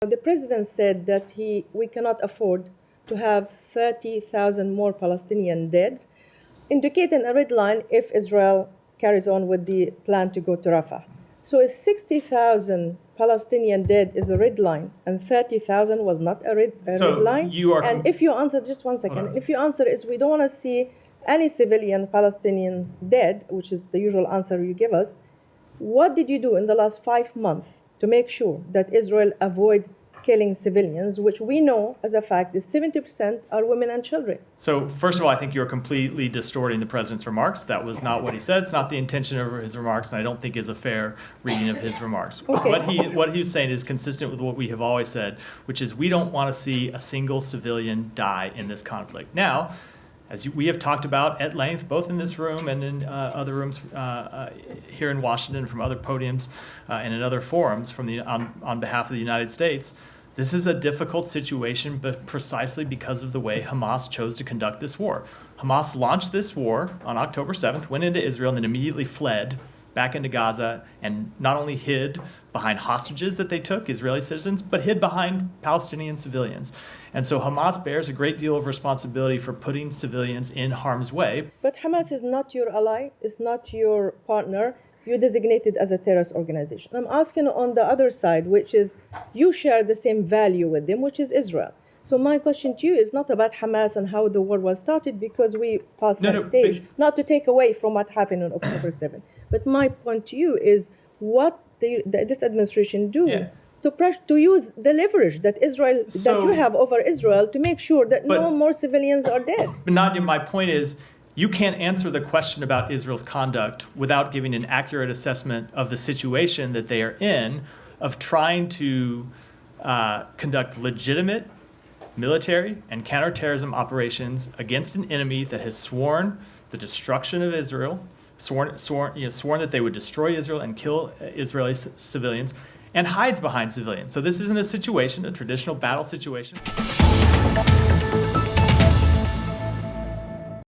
The president said that we cannot afford to have 30,000 more Palestinians dead, indicating a red line if Israel carries on with the plan to go to Rafah. So is 60,000 Palestinian dead is a red line, and 30,000 was not a red line? And if you answer, just one second, if your answer is we don't want to see any civilian Palestinians dead, which is the usual answer you give us, what did you do in the last 5 months to make sure that Israel avoid killing civilians, which we know as a fact is 70% are women and children? So first of all, I think you're completely distorting the president's remarks. That was not what he said. It's not the intention of his remarks, and I don't think is a fair reading of his remarks. Okay. What he was saying is consistent with what we have always said, which is we don't want to see a single civilian die in this conflict. Now, as we have talked about at length, both in this room and in other rooms here in Washington, from other podiums and in other forums on behalf of the United States, this is a difficult situation, but precisely because of the way Hamas chose to conduct this war. Hamas launched this war on October 7th, went into Israel, and then immediately fled back into Gaza, and not only hid behind hostages that they took, Israeli citizens, but hid behind Palestinian civilians. And so Hamas bears a great deal of responsibility for putting civilians in harm's way. But Hamas is not your ally, it's not your partner. You designated as a terrorist organization. I'm asking on the other side, which is you share the same value with them, which is Israel. So my question to you is not about Hamas and how the war was started, because we passed that stage, not to take away from what happened on October 7th. But my point to you is what this administration do to use the leverage that that you have over Israel to make sure that no more civilians are dead. But Nadia, my point is, you can't answer the question about Israel's conduct without giving an accurate assessment of the situation that they are in, of trying to conduct legitimate military and counterterrorism operations against an enemy that has sworn the destruction of Israel, sworn that they would destroy Israel and kill Israeli civilians, and hides behind civilians. So this isn't a situation, a traditional battle situation.